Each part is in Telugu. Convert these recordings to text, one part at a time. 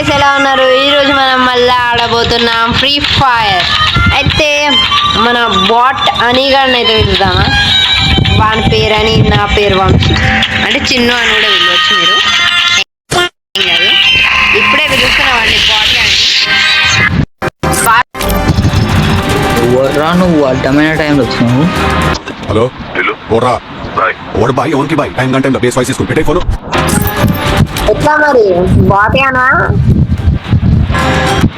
గైస్, ఎలా ఉన్నారు? ఈరోజు మనం మళ్ళీ ఆడబోతున్నాం ఫ్రీ ఫైర్. అయితే మన బాట్ అనిగాడిని అయితే పిలుద్దామా? వాని పేరు అని, నా పేరు వంశీ, అంటే చిన్ను అని కూడా పిలవచ్చు మీరు. కాదు, ఇప్పుడే పిలుస్తున్నా వాడిని బాట్ అని. నువ్వు అడ్డమైన టైంలో వచ్చినావు. హలో ఓరా ఓడు బాయ్ ఎవరికి బాయ్ టైం గంట బేస్ వాయిస్ తీసుకుని పెట్టే ఫోన్. ఎట్లా మరి బాటేనా?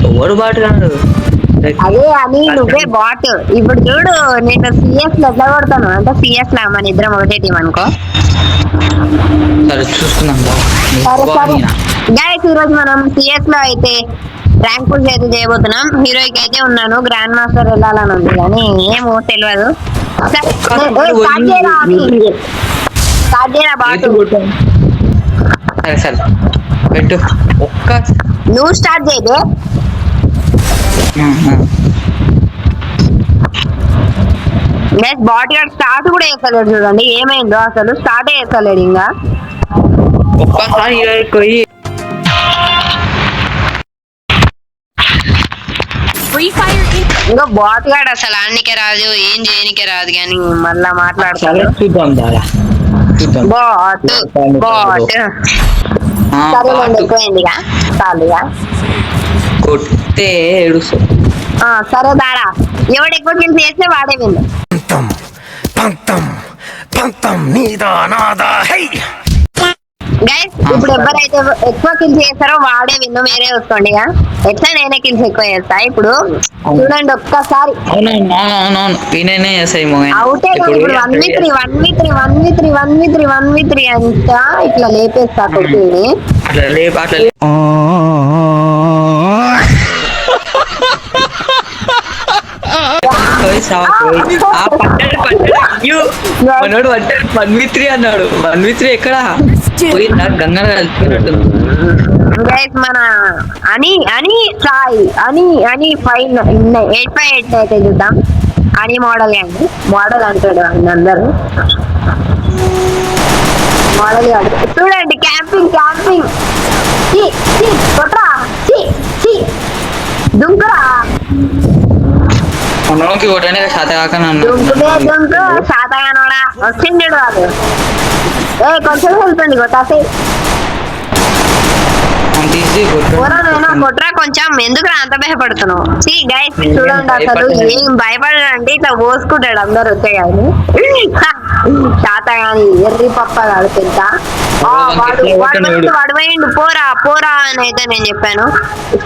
ఎవడు బాటు కాదు, అదే అని నువ్వే బాట్. ఇప్పుడు చూడు, నేను సిఎస్ లో ఎట్లా కొడతాను అంటే, సిఎస్ లో మన ఇద్దరం ఒకటే టీం అనుకో. సరే చూసుకుందాం. సరే సరే గైస్, ఈరోజు మనం సిఎస్ లో అయితే ర్యాంక్ పుష్ అయితే చేయబోతున్నాం. హీరోయిక్ అయితే ఉన్నాను, గ్రాండ్ మాస్టర్ వెళ్ళాలని ఉంది కానీ ఏమో తెలియదు. స్టార్ట్ చేయరా బాట్. సరే సరే పెట్టు. ఒక్క నువ్వు స్టార్ట్ చేయదు. గైస్, బాట్ గార్డ్ స్టార్ట్ కూడా వేస్తలేడు చూడండి. ఏమైందో అసలు స్టార్ట్ వేస్తలేడు ఇంకా. ఒక్కసారి పోయి ఇంకా బాట్ గార్డ్ అసలు ఆడనికే రాదు, ఏం చేయనికే రాదు, కానీ మళ్ళా మాట్లాడతాడు. చూద్దాం దారా బాట్ బాట్. సరేనండి, ఎక్కువైందిగా చాలుగా. కొట్టే ఏడుస్తూ. సరే దారా, ఎవడు ఎక్కువ కిల్స్ చేస్తే వాడే విన్ను. గైస్, ఇప్పుడు ఎవరైతే ఎక్కువ కిల్స్ చేస్తారో వాడే విన్ను. మీరే చూసుకోండి. ఎట్లా నేనే కిల్స్ ఎక్కువ చేస్తా. ఇప్పుడు చూడండి ఒక్కసారి అవుటే కానీ ఇప్పుడు 1v3 1v3 1v3 1v3 1v3 అంతా ఇట్లా లేపేస్తా కొట్టుని. మనోడు 1v3 అన్నాడు. 1v3 ఎక్కడ పోయిందా? గంగ గైస్, మన అని అని సాయి అని అని 858 అయితే చూద్దాం. అని మోడల్ అండి, మోడల్ అంటాడు అందరు. మోడల్ కాదు, చూడండి క్యాంపింగ్ క్యాంపింగ్. కొట్రా దుంకురా. మనోకి కొట్టనే శాత కాక దుంకు శాతగానోడా వచ్చిండు వాడు. కొంచెం వెళ్తుంది కొట్టాసి. కొట్రా కొంచెం, ఎందుకు అంత భయపడుతున్నావు? గైస్ చూడండి, అసలు ఏం భయపడాడంటే ఇట్లా పోసుకుంటాడు అందరు వచ్చే కానీ. శాత గాని ఎర్రి పప్ప కాదు పెద్ద. వాడు పోయిండు, పోరా పోరా అని అయితే నేను చెప్పాను.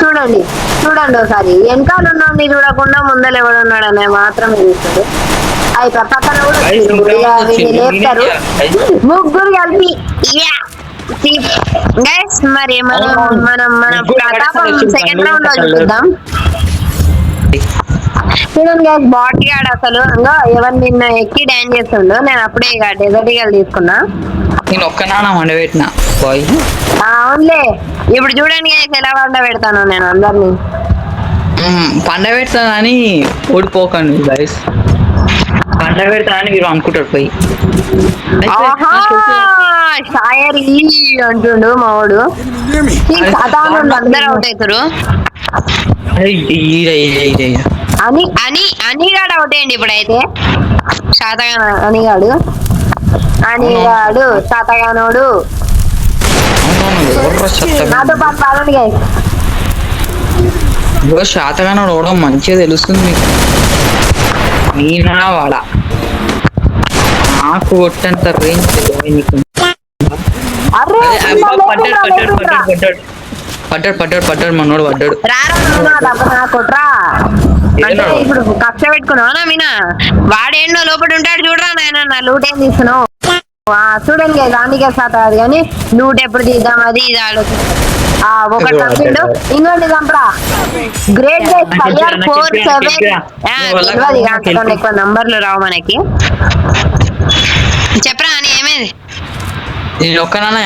చూడండి చూడండి ఒకసారి, వెనకాల ఉన్నోడిని చూడకుండా ముందర ఎవడున్నాడు అనే మాత్రమే చూస్తాడు. అయితే పక్కన కూడా లేపుతారు ముగ్గురు కలిపి. గైస్, మరి మన ప్రతాపం సెకండ్ రౌండ్ లో చూద్దాం. చూడండి గైస్, బాట్ గాడు అసలు ఇంకా ఎవరు నిన్న ఎక్కి డాన్స్ చేస్తుండో. నేను అప్పుడే ఇక డెజర్ట్ ఈగల్ తీసుకున్నా. నేను ఒక్కనా వండబెట్టిన బాయ్. అవునులే, ఇప్పుడు చూడండి గైస్ ఎలా వండ పెడతాను నేను అందరినీ. పండ పెడతాను అని ఓడిపోకండి గైస్. పండ పెడతానని మీరు అనుకుంటారు పోయి. షాయరీ అంటుండు మావాడు. అందరు అవుట్ అవుతారు. అని అని అనిగాడు అవుట్ అయ్యండి ఇప్పుడైతే. శాతగాన అనిగాడు శాతగానోడు నాతో పాటు పాడండి గైస్. శాతగానోడు ఓడడం మంచిగా తెలుస్తుంది మీకు. నేనా వాడా నాకు కొట్టంత రేంజ్ నీకు. పడ్డాడు మనోడు పడ్డాడు. కొట్రా అంటే ఇప్పుడు కక్ష పెట్టుకున్నావు నా మీనా. వాడేండో లోపల ఉంటాడు చూడరా నాయన. నా లూట్ ఏం తీసుకున్నావు చూడండి. దానికే సాత కాదు కానీ లూట్ ఎప్పుడు తీద్దాం అది ఇది ఆలోచన. ఒకటి చంపిండు, ఇంకోటి చంపరా. గ్రేట్ గైస్, 547 తెలియదు. ఎక్కువ నంబర్లు రావు మనకి. చెప్పరా అని ఏమైంది? నేను ఒక్కనాన్న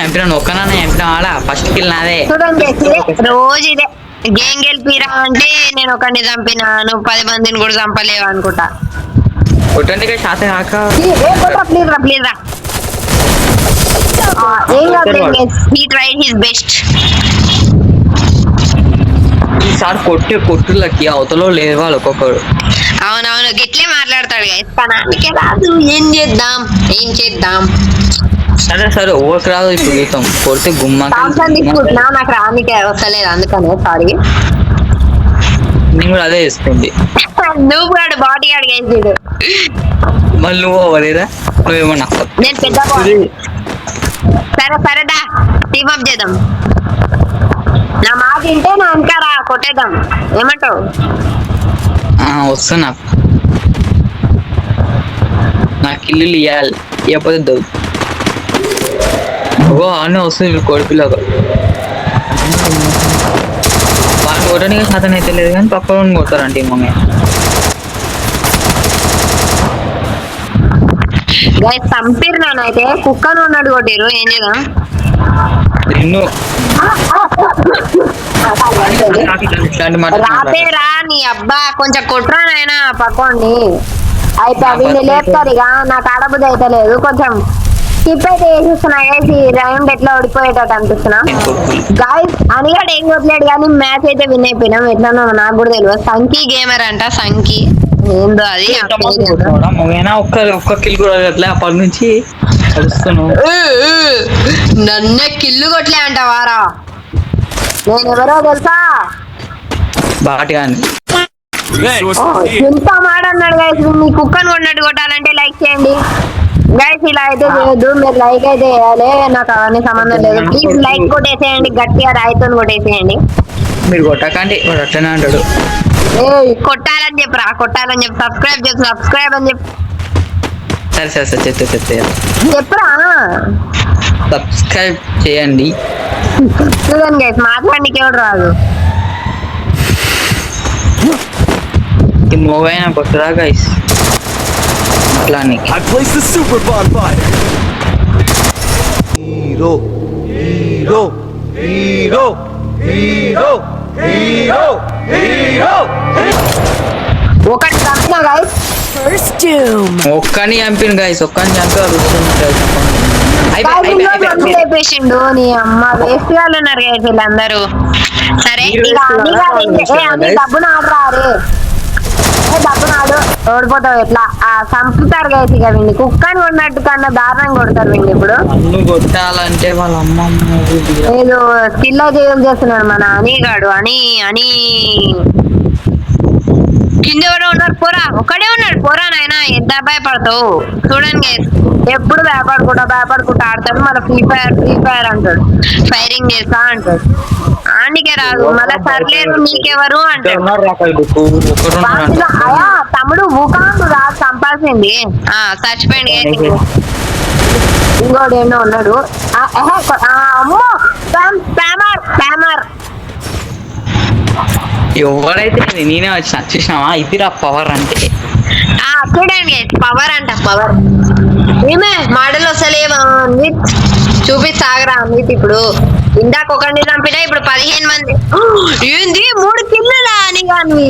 చంపిన ఆడ ఫస్ట్ కిల్ నాదే. చూడండి రోజు ఇదే గేమ్ గెలిపిరా అంటే నేను ఒకరిని చంపినా, నువ్వు 10 మందిని కూడా చంపలేవు అనుకుంటా. కొట్టండి శాత కాక ప్లీజ్ రా ప్లీజ్ రా. ఏం కాదు, he tried his best. ఈసారి కొట్టులకి అవతలో లేదు వాళ్ళు ఒక్కొక్కరు. అవునవును గిట్లే మాట్లాడతాడు గైస్. పనానికే రాదు, ఏం చేద్దాం. సరే ఓకే రాదు ఇప్పుడు గీతం కొడితే సాంసంగ్ తీసుకుంటున్నా, నాకు రానికే వస్తలేదు అందుకనే సారీ. నేను కూడా అదే చేసుకోండి. నువ్వు కూడా బాడీ అడిగేసాడు. మళ్ళీ నువ్వు అవ్వలేదా? నువ్వేమన్నా నేను పెద్ద బాడీ. సరేదా టీమ్ అప్ చేద్దాం. నా మాట వింటే నా ఇంకా రా కొట్టేద్దాం. ఏమంటావు? వస్తున్నా. నాకు ఇల్లు ఇవ్వాలి, ఇవ్వకపోతే దొరు అన్నీ వస్తుంది కొడుకులాగా. వాళ్ళు కొట్టడానికి సాధన అయితే లేదు కానీ పక్క కొడతారంటే మమ్మీ. గైస్ చంపిరు నానైతే, కుక్కను ఉన్నాడు కొట్టిరు. ఏం చేద్దాం? రాపేరా నీ అబ్బా, కొంచెం కొట్రా నాయనా పక్కోండి. అయితే వీళ్ళు లేపుతారు ఇక. నాకు ఆడబుద్ధి అయితే లేదు, కొంచెం స్కిప్ అయితే వేసిస్తున్నా. వేసి రౌండ్ ఎట్లా ఓడిపోయేటట్టు అనిపిస్తున్నా. గాయస్ అనిగాడు ఏం కొట్టలేడు కానీ మ్యాచ్ అయితే విన్ అయిపోయినాం. ఎట్లనో నాకు కూడా తెలియదు. సంకీ గేమర్ అంట, సంకీ ఏందో అది. ఒక్క కిల్ కూడా అప్పటి నుంచి నన్నే కిల్లు కొట్టలే అంట వారా. నేను ఎవరో తెలుసా? బాగా ఇంత మాడన్నాడు గైస్. మీ కుక్కను కొన్నట్టు కొట్టాలంటే లైక్ చేయండి గైస్. ఇలా అయితే చేయొద్దు, మీరు లైక్ అయితే వేయాలి. నాకు అవన్నీ సంబంధం లేదు. ప్లీజ్ లైక్ కొట్టేసేయండి, గట్టిగా రాయితో కొట్టేసేయండి. మీరు కొట్టకండి వాడు అట్లనే అంటాడు. కొట్టాలని చెప్పు, సబ్స్క్రైబ్ అని చెప్పు. సరే చెప్పురా. సబ్స్క్రైబ్ చేయండి. చూడండి గైస్, మాట్లాడడానికి ఎవడు రాదు. మోగైనా కొట్టరా గైస్ అట్లా. I placed the super bonfire. Hero. ఒకటి చంపినా గైస్. ఒక్కని చంపిన గైస్, ఒక్కని చంపి లేపేసిండు. నీ అమ్మ వేస్ట్ వాళ్ళు ఉన్నారు గైస్ వీళ్ళందరూ. సరే డబ్బును ఆడరా. అరే డబ్బును ఆడు, ఓడిపోతావు. ఎట్లా చంపుతారు గైస్ ఇక. వీడిని కుక్కని కొన్నట్టు కన్నా దారుణంగా కొడతారు వీడిని. ఇప్పుడు కొట్టాలంటే వాళ్ళ అమ్మమ్మ ఏదో స్కిల్ జైలు చేస్తున్నాడు మన అనిగాడు. అని కింద ఎవరో ఉన్నారు. పోరా, ఒక్కడే ఉన్నాడు. పోరా నాయన, ఎంత భయపడతావు? చూడండి గైస్, ఎప్పుడు భయపడుకుంటా ఆడతాడు. మళ్ళీ ఫ్రీ ఫైర్ అంటాడు, ఫైరింగ్ చేస్తా అంటాడు. ఆనికే రాదు మళ్ళా. సర్లేదు నీకెవరు అంటాడు. అయ్యా తమ్ముడు ఊకాండు రాదు, చంపాల్సింది. చచ్చిపోయింది గైస్. ఇంకోటి ఏంటో ఉన్నాడు. అమ్మో స్పామర్. ఎవరైతే నేనే వచ్చిన చూసినావా? ఇదిరా పవర్ అంటే. చూడండి పవర్ అంట, పవర్. ఏమే మోడల్ వస్తలేవా? చూపిస్తాగరా అన్విత్. ఇప్పుడు ఇందాక ఒకరిని చంపినా, ఇప్పుడు 15 మంది. ఏంది 3 కిల్లులా అని కాని?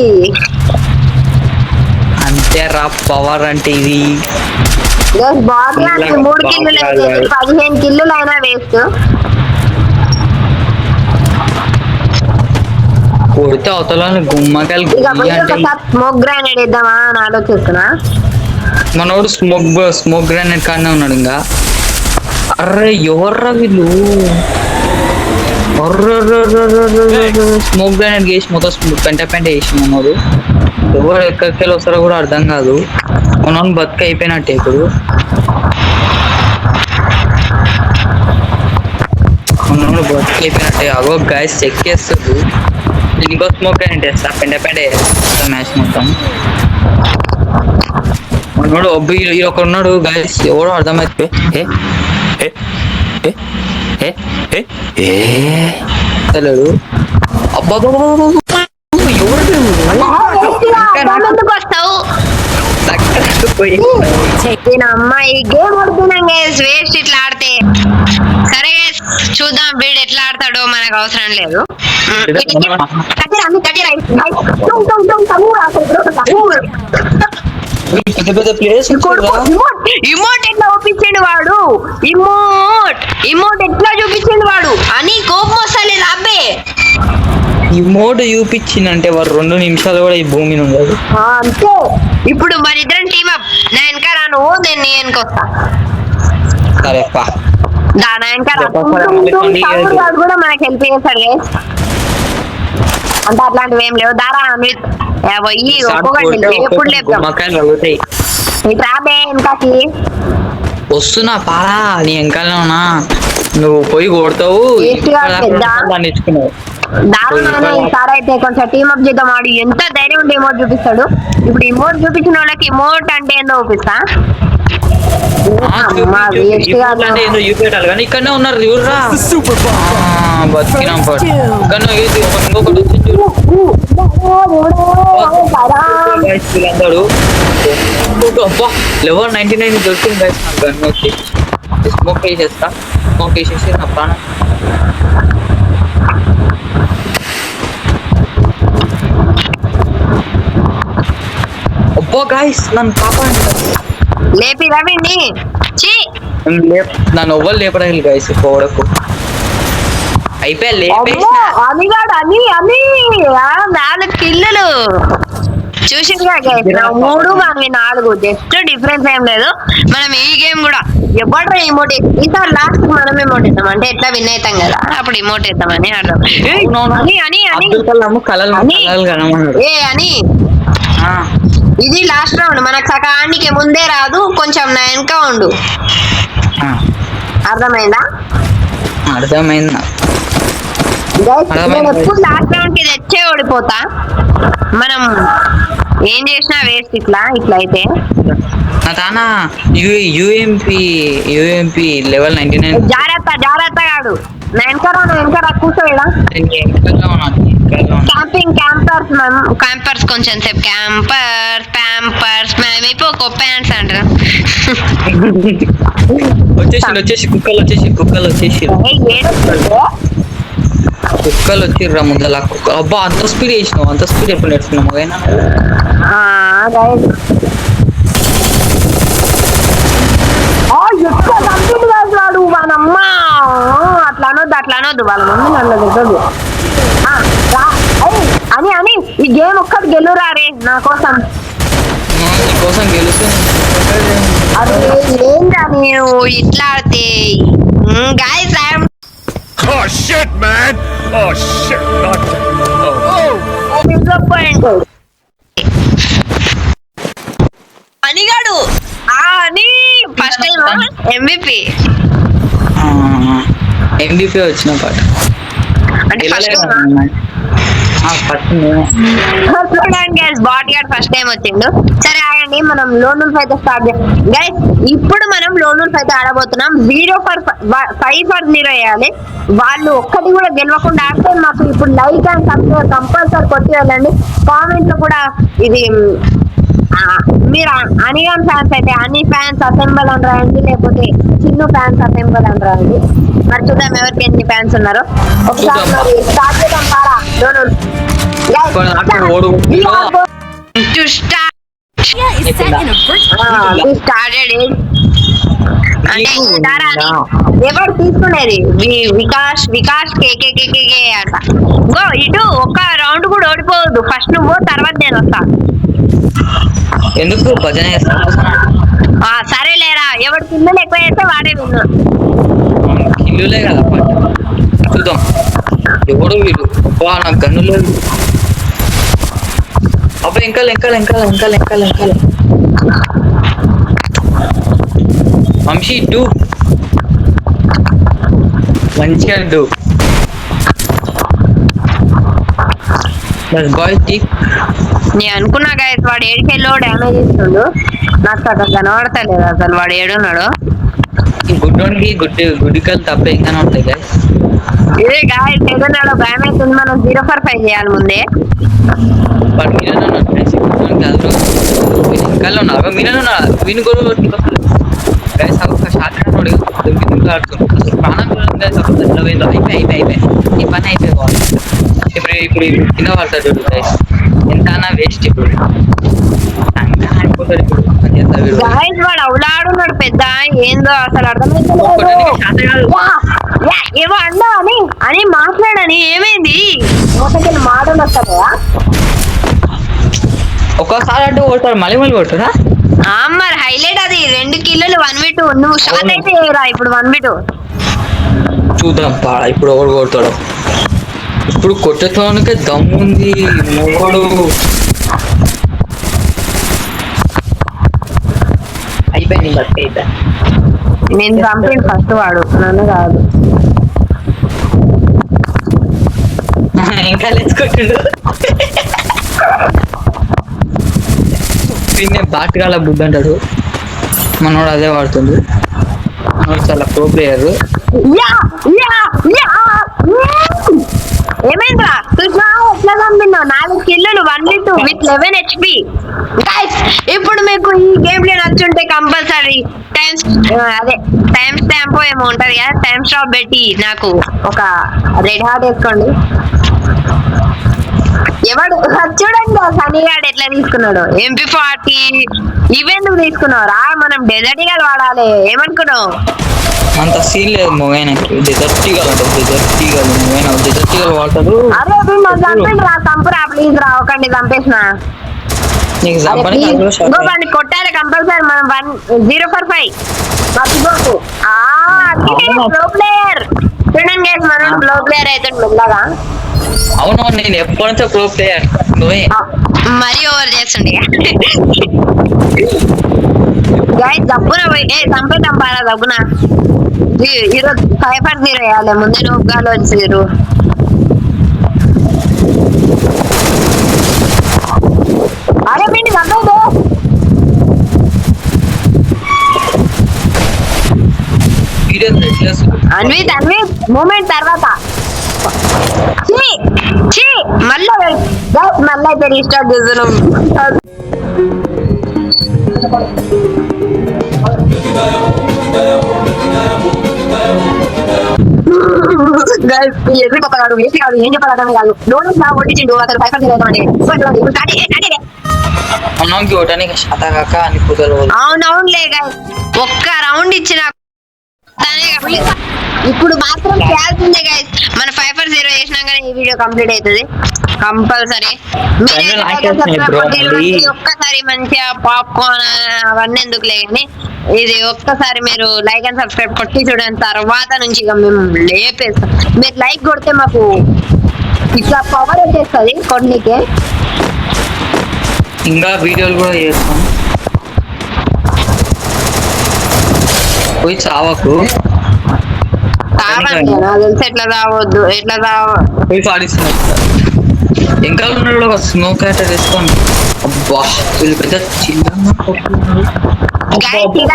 అంతే రా పవర్ అంటే ఇది. బాడీ 3 కిల్లులు అయితే 15 కిల్లులు అయినా వేస్ట్. కొడితే అవతల గుమ్మకాయలు. స్మోక్ గ్రానైడ్ ఇద్దామా అని ఆలోచిస్తున్నా. మనోడు స్మోక్ గ్రానైడ్ కాడనే ఉన్నాడు ఇంకా. అర్రే ఎవర్రా వీళ్ళు? స్మోక్ గ్రానైడ్ వేసి మొత్తం పెంట వేసి మనోడు. ఎవరు ఎక్కడికి వస్తారో కూడా అర్థం కాదు. మనోడు బతుక అయిపోయినట్టే ఇప్పుడు. మనోడు బతుక అయిపోయినట్టే. అగో గాయస్ చెక్ చేస్తారు. ఇంకో స్మోక్ గ్రానైడ్ వేస్తా, పెంట మ్యాచ్ మొత్తం. మనోడు ఈ ఒక ఉన్నాడు గాయస్, ఎవడో అర్థమైతే తెలియదు. అబ్బా అమ్మాయి గేమ్ ఆడుతున్నాం గైస్, వేస్ట్ ఇట్లా ఆడితే. సరే గైస్ చూద్దాం వీడు ఎట్లా ఆడతాడో, మనకు అవసరం లేదు. పెద్ద పెద్ద ప్లేస్ ఇమోట్ ఎట్లా చూపించండి వాడు. ఇమోట్ ఎట్లా చూపించండి వాడు అని కోపం వస్తలేదు. అబ్బే ఈ మోడ్ చూపించిందంటే వారు 2 నిమిషాలు కూడా ఈ భూమిని ఉండదు. అంతే. ఇప్పుడు మన ఇద్దరం టీమ్ అప్. నా వెనక రా నువ్వు, నేను నీ వెనక వస్తా. సరే పా. నా వెనక రా. చెప్పకపోతే తమ్ముడు గాడు కూడా మనకి హెల్ప్ చేస్తాడు guys. అంటే అట్లాంటివి ఏం లేవు. దారా అమృత్ పోయి ఒక్కొక్కటి ఎప్పుడు లేపుతాం. గుమ్మకాయలు అడుగుతాయి. ఇటు రాబే వెనకకి. వస్తున్నా పారా, నీ వెనకాలనే ఉన్నా. నువ్వు పోయి కొడతావు. దాన్ని ఇచ్చుకున్నావు. దారుణమైన ఈసారి అయితే కొంచెం టీమ్ అప్ చేద్దాం. వాడు ఎంత ధైర్యం ఉండి ఇమోట్ చూపిస్తాడు. ఇప్పుడు ఇమోట్ చూపించిన వాళ్ళకి ఇమోట్ అంటే ఏందో చూపిస్తా. చూపెట్టాలి కానీ ఇక్కడనే ఉన్నారు చూడరా. The super bomb. బతికినాం ఇంకొకటి వచ్చింది అందడు. అబ్బా లెవెల్ 99 దొరికింది గైస్. నాకు గన్ వచ్చి స్మోక్ వేసేస్తా. స్మోక్ వేసేసి నా ప్రాణం. అబ్బా గైస్ నన్ను కాపాడండి. లేపి రవిని. నన్ను ఎవ్వరు లేపడానికి గైస్ పోవడకు అయిపోయా. లేపేసిన అనిగాడు అని అని 4 కిల్లులు చూసిందిగా గైస్. 3 మనవి 4. జస్ట్ డిఫరెన్స్ ఏం లేదు. మనం ఈ గేమ్ కూడా ఎవరు ఇమోట్ ఈసారి లాస్ట్ మనం ఇమోట్ ఇద్దాం. అంటే ఎట్లా విన్ అవుతాం కదా, అప్పుడు ఇమోట్ ఇద్దామని అర్థం. అని అని అని ఏ అని ఇది లాస్ట్ రౌండ్. మనకు సకానికి ముందే రాదు, కొంచెం నా వెనక ఉండు. అర్థమైందా? అర్థమైందా? నేను ఎప్పుడు లాస్ట్ రౌండ్ కి తెచ్చే ఓడిపోతా. మనం ఏం చేసినా వేస్ట్. ఇట్లా అయితే నా తానా యూఎంపీ లెవెల్ 99. జాగ్రత్త కాడు. నా వెనకరా కూర్చోడా. క్యాంపర్స్ కొంచెం సేపు ప్యాంపర్స్ మేమైపో ప్యాంట్స్ అంటారు. వచ్చేసి కుక్కలు వచ్చిర్రా ముందల కుక్క. అబ్బా అంత స్పీడ్ వేసినావు. అంత స్పీడ్ ఎప్పుడు నేర్చుకున్నాము అయినా. వాడు వానమ్మా అట్లా అనొద్దు. వాళ్ళ మమ్మీ నన్ను దగ్గర అని అని ఈ గేమ్ ఒక్కటి గెలురా రే నా కోసం. గెలుస్తే అది ఏంటా నేను ఇట్లా ఆడితే guys I'm Oh shit, man! Oh shit! Not disappointed. అనిగాడు అని ఫస్ట్ టైం MVP వచ్చిన పాట అంటే బాట్ గార్డ్ ఫస్ట్ టైం వచ్చిండు. సరే ఆగండి, మనం లోన్ అయితే స్టార్ట్ చేద్దాం గైస్. ఇప్పుడు మనం లోన్ అయితే ఆడబోతున్నాం. 5-0 వేయాలి. వాళ్ళు ఒక్కటి కూడా గెలవకుండా ఆడితే మాకు ఇప్పుడు లైక్ అండ్ సబ్స్క్రైబ్ కంపల్సరీ కొట్టి వెళ్ళండి. కామెంట్ లో కూడా ఇది మీరు అనిగాన్ ఫ్యాన్స్ అయితే అన్ని ఫ్యాన్స్ అసెంబల్ అని రాయండి, లేకపోతే చిన్న ఫ్యాన్స్ అసెంబల్ అని రాయండి. మరి చూద్దాం ఎవరికి ఎన్ని ఫ్యాన్స్ ఉన్నారో. ఒకసారి మరి స్టార్ట్ చేద్దాం. పారా ఎవరు తీసుకునేది వికాస్ కేకే అట. గో ఇటు ఒక్క రౌండ్ కూడా ఓడిపోవద్దు. ఫస్ట్ నువ్వు, తర్వాత నేను వస్తా. ఎందుకు భజన సరే లేరా, ఎవడు కిల్లులు ఎక్కువ చేస్తే వాడే విన్ను. కిల్లులే కదా చూద్దాం. ఎవడు వీడు? నాకు గన్ను లేదు. అబ్బా ఎంకాల వంశీ డూ మంచిగా డూ బాయ్ టీ. నేను అనుకున్నా గైస్ వాడు 7Kలో డ్యామేజ్ ఇస్తుండు. నాకు అక్కడ కనబడతలేదు అసలు వాడు ఏడున్నాడు. గుడ్డోనికి గుడ్డికలు తప్ప ఇంకానే ఉంటాయి గైస్. ఇదే గాయస్ ఏడున్నాడు, భయం అవుతుంది. మనం 0 for 5 చేయాలి ముందే. ఇంకా ఉన్నారు విని గొడవ గైస్. ఒక షార్ట్ ఆడుతుంది ప్రాణం అయిపోయి ఈ పని అయిపోయి ఇప్పుడు కింద పడతాడు గైస్. ఎంత వేస్ట్ ఇప్పుడు అయిపోతుంది. ఇప్పుడు ఎంత వీడు గాయస్ వాడు అవులాడున్నాడు పెద్ద, ఏందో అసలు కొట్టడానికి శాత కాదు. ఏమో అన్నా అని మాట్లాడని ఏమైంది మొదటి మాటలు వస్తాయా? ఒక్కసారి అంటే కొడతాడు, మళ్ళీ మళ్ళీ కొట్టడా? మరి హైలైట్ అది 2 కిల్లులు 1v2. నువ్వు షాట్ అయితే రా ఇప్పుడు 1v2. చూద్దాం పాడ ఇప్పుడు ఎవరు కొడతాడు. ఇప్పుడు కొట్టేతోనికే దమ్ముంది మొగడు. అయిపోయింది బట్టి అయితే నేను చంపిండు ఫస్ట్ వాడు, నన్ను కాదు. ఇంకా లేచుకొట్టిండు. పిన్నే బాటగాల బుద్ధి అంటాడు, మనోడు అదే వాడుతుంది. మనోడు చాలా ప్రో ప్లేయర్. ఏమైందిరా కృష్ణ, ఎట్లా చంపినావు? 4 కిల్లులు 1v2 విత్ 11 HP. గైస్ ఇప్పుడు మీకు ఈ గేమ్ ప్లే నచ్చుంటే కంపల్సరీ టైం స్టాంప్ ఏమో ఉంటది కదా, టైం స్టాప్ పెట్టి నాకు ఒక రెడ్ హార్ట్ వేసుకోండి. ఎవడు చూడండి సనీగాడు ఎట్లా తీసుకున్నాడు MP40. ఇవెందుకు తీసుకున్నావు రా? మనం డెజర్ట్ ఈగల్ వాడాలి. ఏమనుకున్నావు? అంత సీన్ లేదు మొగైనకి. డెజర్ట్ ఈగల్ అంటే డెజర్ట్ ఈగల్, మొగైన డెజర్ట్ ఈగల్ వాడతాడు. అరే వీళ్ళు చంపండి రా, చంపురా ప్లీజ్ రా, ఒకండి చంపేసిన. నీకు చంపని వాడిని కొట్టాలి కంపల్సరీ. మనం 1045 మర్చిపోకు. ప్రో ప్లేయర్ చూడండి గైస్, మనం ప్రో ప్లేయర్ అయితే మెల్లగా. అవునవును, నేను ఎప్పటి నుంచో ప్రో ప్లేయర్. నువ్వే మరీ ఓవర్ చేస్తుండే గైస్. దబ్బున పోయి చంపే చంపాలా దబ్బున. ఈరోజు 5-0 వేయాలి. ముందే నొగ్గాలు వచ్చారు. అరే పిండి చంపేది అన్విత్ మూమెంట్ తర్వాత మళ్ళీ అయితే రీస్టార్ట్ చేస్తున్నాం. ఎదురు కాదు వేసి కాదు, ఏం చెప్పాలి అర్థం కాదు. లోన్ కొట్టించిండు అసలు 5-0 అన్నంకి ఓటానికి శాత కాక అని కుదరదు. అవునవునులే గైస్, ఒక్క రౌండ్ ఇచ్చిన ఇప్పుడు మాత్రం చేయాల్సిందే గైస్. మన 5-0 చేసినాకనే ఈ వీడియో కంప్లీట్ అవుతుంది కంపల్సరీ. ఒక్కసారి మంచిగా పాప్కార్న్ అవన్నీ ఎందుకులే కానీ ఇది ఒక్కసారి మీరు లైక్ అండ్ సబ్స్క్రైబ్ కొట్టి చూడండి. తర్వాత నుంచి ఇక మేము లేపేస్తాం. మీరు లైక్ కొడితే మాకు ఇట్లా పవర్ వచ్చేస్తుంది కొన్నికే. ఇంకా వీడియోలు కూడా చేస్తాం. పోయి చావకు. తాగండి నాకు తెలిసి ఎట్లా తాగొద్దు, ఎట్లా పోయి పాడిస్తున్నారు. ఇంకా ఉన్నాడు ఒక స్నో క్యాటర్ వేసుకోండి. అబ్బా వీళ్ళు పెద్ద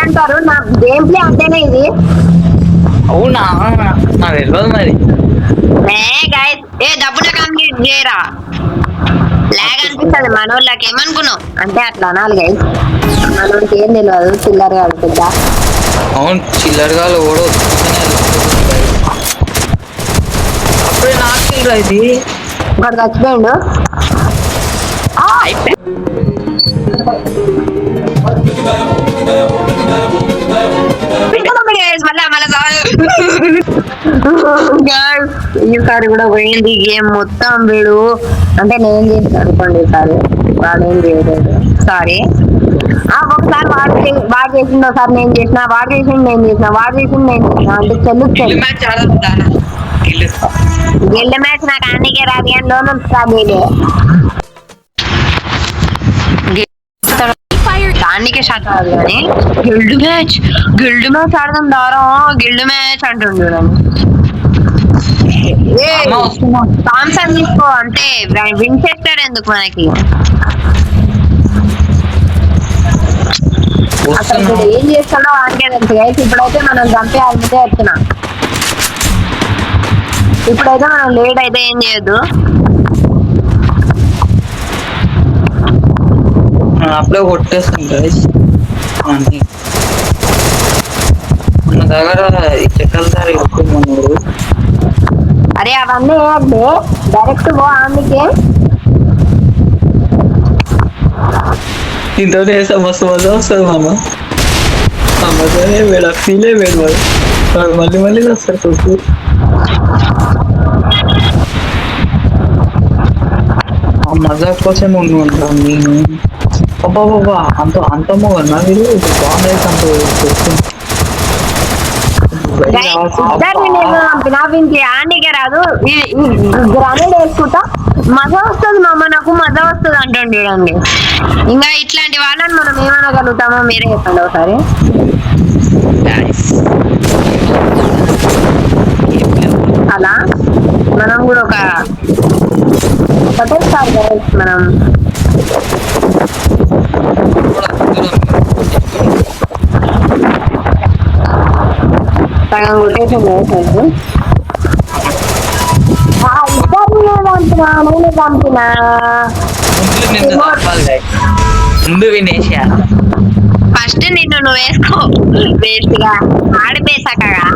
అంటారు. నా గేమ్ ప్లే అంటేనే ఇది. అవునా, నాకు తెలియదు మరి. డబ్బున కంప్లీట్ చేయరా, లాగ్ అనిపిస్తుంది మనోళ్ళకి. ఏమనుకున్నావు అంటే అట్లా అనాలి గైస్. మనోళ్ళకి ఏం తెలియదు, చిల్లర కాదు పెద్ద. అవును చిల్లరగా ఓడో అప్పుడే నాకు ఇది ఒకటి చచ్చిపోయిండు. ఈసారి కూడా పోయింది గేమ్ మొత్తం. వీడు అంటే నేను చేసిన అనుకోండి, ఈసారి వాడు ఏం చేయలేదు. సారీ ఒకసారి వాడు చేసిండు, ఒకసారి నేను చేసిన, వాడు చేసిండు నేను చేసిన, వాడు చేసిండు నేను చేసిన. అంటే చెల్లుతుంది గిల్డ్ మ్యాచ్. నాకు అన్నికే రాదు కానీ లోన్ రాదు. దానికే షాట్ రాదు కానీ గిల్డ్ మ్యాచ్ ఆడదాం దారం. గిల్డ్ మ్యాచ్ అంటుండు థామ్సన్ తీసుకో. అంటే విన్సెస్టర్ ఎందుకు మనకి? అసలు ఇప్పుడు ఏం చేస్తాడో వానికే తెలుసు గైస్. ఇప్పుడైతే మనం చంపే ముందే వచ్చినా. ఇప్పుడైతే మనం లేట్ అయితే ఏం చేయొద్దు. అప్పుడే కొట్టేస్తాం గైస్. మన దగ్గర చెక్కల దారి మనోడు. అరే అవన్నీ వేయద్దు, డైరెక్ట్ పో అందుకే. ఇంత వేసా మస్తు మజా వస్తుంది మామ. ఆ మజానే వేడు, ఆ ఫీలే వేడు వాడు మళ్ళీ మళ్ళీ వస్తారు చూసి. ఆ మజా కోసం ఉండి ఉంటాను నేను. అబ్బా బాబా అంత అంతమో కన్నా మీరు బాగుంది అంత ఇద్దరిని నేను చంపిన వీనికి ఆడికే రాదు. గ్రానైడ్ వేసుకుంటా మజా వస్తుంది మామ, నాకు మజా వస్తుంది అంటాడు చూడండి. ఇంకా ఇట్లాంటి వాళ్ళని మనం ఏమనగలుగుతామో మీరే చెప్పండి ఒకసారి. అలా మనం కూడా ఒకటే సార్ మనం సగం కొట్టేసాను ఇద్దరు చంపినా, నేను చంపినా. ముందు వినేషా ఫస్ట్ నిన్ను నువ్వు వేసుకో వేస్ట్గా ఆడిపేసాకగా.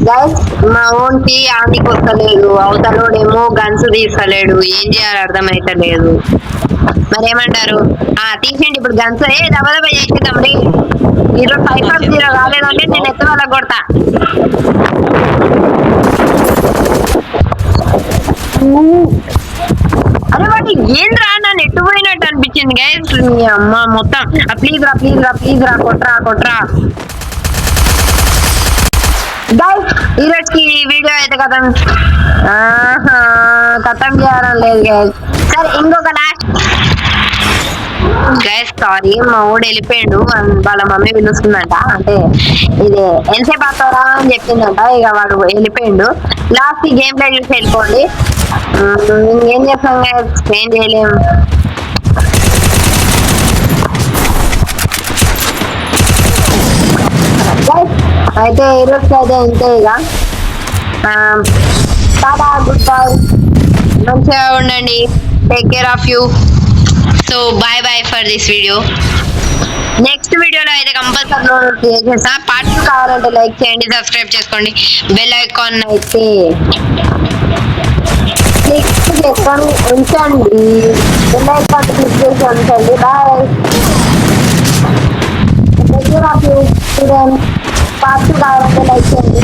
గైస్ మా ఓన్కి ఆడికి వస్తలేదు, అవతలోడేమో గన్స్ తీస్తలేడు, ఏం చేయాలో అర్థమైతలేదు. మరేమంటారు? తీసేయండి ఇప్పుడు గన్స్, దబదబ చేసేద్దాం రీ. ఈరోజు 5-0 కాలేదంటే నేను ఎత్తు వాళ్ళకి కొడతా. అరే వాటి ఏంద్రా నన్ను ఎట్టు పోయినట్టు అనిపించింది గైస్. అమ్మ మొత్తం ప్లీజ్ రా ప్లీజ్ రా ప్లీజ్ రా కొట్రా కొట్రా. గైస్ ఈరోజుకి వీడియో అయితే కథం చేయాలని లేదు గైస్. సరే ఇంకొక లాస్ట్ గైస్, సారీ మా ఊడు వెళ్ళిపోయాడు, వాళ్ళ మమ్మీ పిలుస్తుందంట. అంటే ఇది ఎంతసేపు వస్తారా అని చెప్పిందంట, ఇక వాడు వెళ్ళిపోయాడు. లాస్ట్ ఈ గేమ్ ప్లే చూసి వెళ్ళిపోండి. ఏం చేస్తాం గైస్, ఏం చేయలేము. అయితే ఈరోజు అయితే ఇంతే ఇక. టాటా, గుడ్ బై, మంచిగా ఉండండి, take care of you. So bye bye for this video. Next వీడియోలో అయితే కంపల్సరీ చేసేస్తా. పార్ట్ 2 కావాలంటే లైక్ చేయండి, సబ్స్క్రైబ్ చేసుకోండి, బెల్ ఐకాన్ అయితే క్లిక్ చేసుకొని ఉంచండి, బెల్ ఐకాన్ క్లిక్ చేసి ఉంచండి. Bye, take care of you students. Part 2 కావాలంటే లైక్ చేయండి.